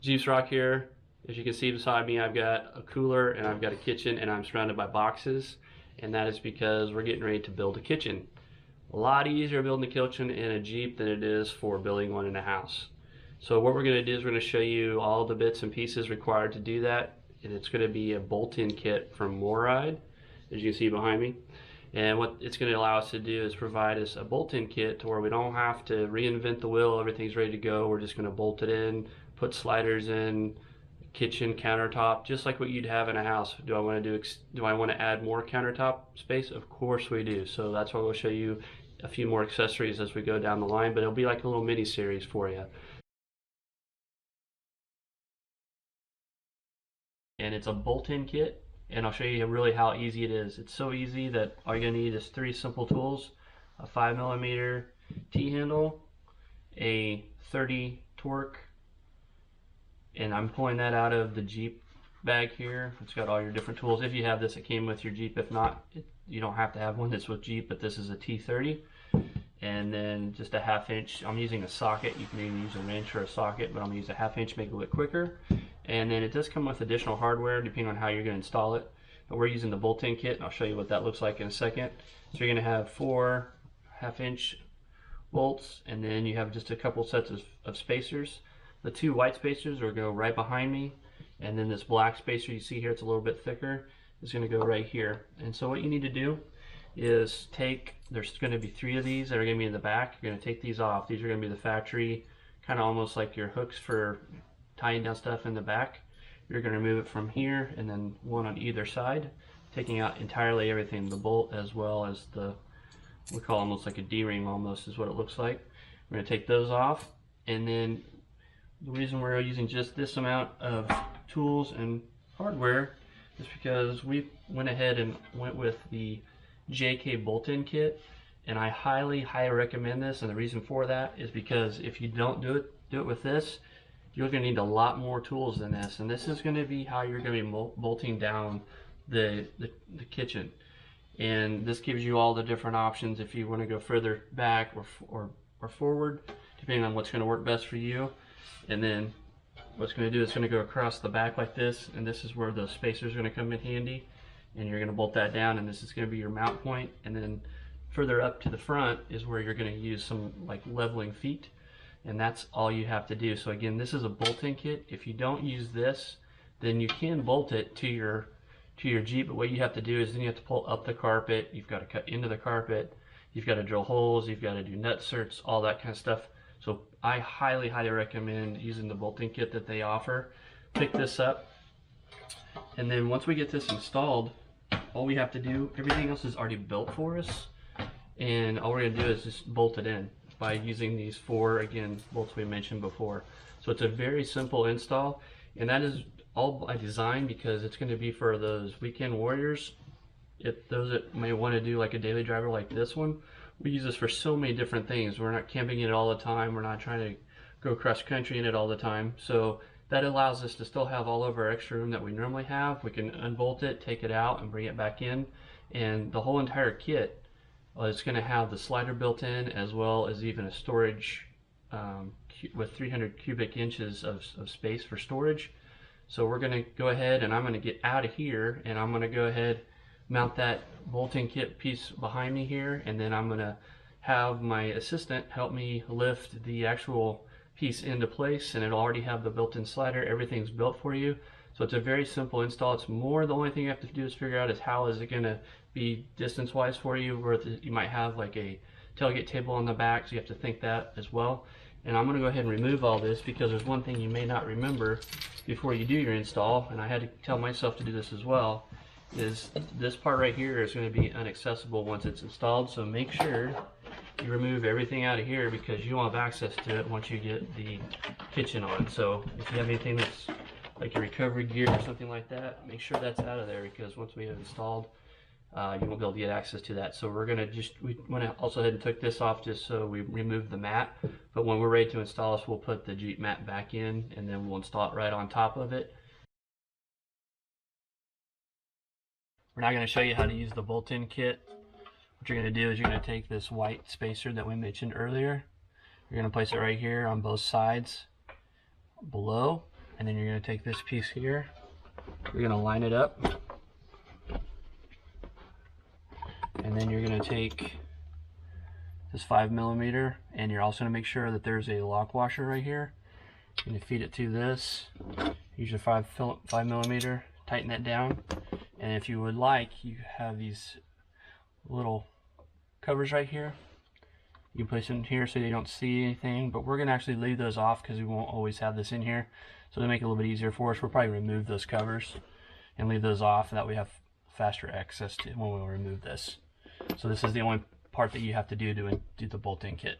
Jeep's Rock here. As you can see beside me, I've got a cooler and I've got a kitchen, and I'm surrounded by boxes, and that is because we're getting ready to build a kitchen. A lot easier building a kitchen in a Jeep than it is for building one in a house. So what we're going to do is we're going to show you all the bits and pieces required to do that, and it's going to be a bolt-in kit from MORryde, as you can see behind me. And what it's going to allow us to do is provide us a bolt-in kit to where we don't have to reinvent the wheel. Everything's ready to go. We're just going to bolt it in, put sliders in, kitchen countertop, just like what you'd have in a house. Do I want to add more countertop space? Of course we do. So that's why we'll show you a few more accessories as we go down the line, but it'll be like a little mini series for you. And it's a bolt-in kit, and I'll show you really how easy it is. It's so easy that all you're gonna need is 3 simple tools: a 5mm T-handle, a 30 torque, and I'm pulling that out of the Jeep bag here. It's got all your different tools. If you have this, it came with your Jeep. If not, you don't have to have one that's with Jeep, but this is a T30. And then just a 1/2 inch, I'm using a socket. You can even use a wrench or a socket, but I'm gonna use a 1/2 inch, make it a little quicker. And then it does come with additional hardware depending on how you're gonna install it. But we're using the bolt-in kit, and I'll show you what that looks like in a second. So you're gonna have 4 1/2 inch bolts, and then you have just a couple sets of spacers. The 2 white spacers are going to go right behind me, and then this black spacer you see here, it's a little bit thicker, is going to go right here. And so what you need to do is there's going to be 3 of these that are going to be in the back. You're going to take these off. These are going to be the factory, kind of almost like your hooks for tying down stuff in the back. You're going to remove it from here, and then one on either side, taking out entirely everything, the bolt as well as we call almost like a D-ring, almost is what it looks like. We're going to take those off, and then the reason we're using just this amount of tools and hardware is because we went ahead and went with the JK bolt-in kit, and I highly recommend this. And the reason for that is because if you don't do it with this, you're going to need a lot more tools than this, and this is going to be how you're going to be bolting down the kitchen. And this gives you all the different options if you want to go further back or forward, depending on what's going to work best for you. And then what's going to do is going to go across the back like this, and this is where the spacer is going to come in handy, and you're going to bolt that down, and this is going to be your mount point. And then further up to the front is where you're going to use some like leveling feet, and that's all you have to do. So again, this is a bolt-in kit. If you don't use this, then you can bolt it to your Jeep, but what you have to do is then you have to pull up the carpet, you've got to cut into the carpet, you've got to drill holes, you've got to do nut certs, all that kind of stuff. So I highly recommend using the bolting kit that they offer. Pick this up, and then once we get this installed, all we have to do, everything else is already built for us, and all we're going to do is just bolt it in by using these 4, again, bolts we mentioned before. So it's a very simple install, and that is all by design because it's going to be for those weekend warriors. Those that may want to do like a daily driver like this one, we use this for so many different things. We're not camping in it all the time. We're not trying to go cross country in it all the time. So that allows us to still have all of our extra room that we normally have. We can unbolt it, take it out, and bring it back in. And the whole entire kit is going to have the slider built in, as well as even a storage with 300 cubic inches of space for storage. So we're going to go ahead, and I'm going to get out of here, and I'm going to go ahead, mount that bolting kit piece behind me here, and then I'm going to have my assistant help me lift the actual piece into place, and it'll already have the built-in slider. Everything's built for you. So it's a very simple install. It's more, the only thing you have to do is figure out is how is it going to be distance-wise for you, where you might have like a tailgate table on the back, so you have to think that as well. And I'm going to go ahead and remove all this because there's one thing you may not remember before you do your install, and I had to tell myself to do this as well, is this part right here is going to be inaccessible once it's installed. So make sure you remove everything out of here because you won't have access to it once you get the kitchen on. So if you have anything that's like your recovery gear or something like that, make sure that's out of there, because once we have installed, you won't be able to get access to that. So we're gonna we went also ahead and took this off just so we remove the mat. But when we're ready to install this, we'll put the Jeep mat back in, and then we'll install it right on top of it. We're not going to show you how to use the bolt-in kit. What you're going to do is you're going to take this white spacer that we mentioned earlier. You're going to place it right here on both sides below, and then you're going to take this piece here, you're going to line it up, and then you're going to take this 5mm, and you're also going to make sure that there's a lock washer right here. You're going to feed it to this, use your 5mm, tighten that down, and if you would like, you have these little covers right here. You can place them here so you don't see anything, but we're going to actually leave those off because we won't always have this in here. So to make it a little bit easier for us, we'll probably remove those covers and leave those off, and that we have faster access to when we remove this. So this is the only part that you have to do the bolt-in kit.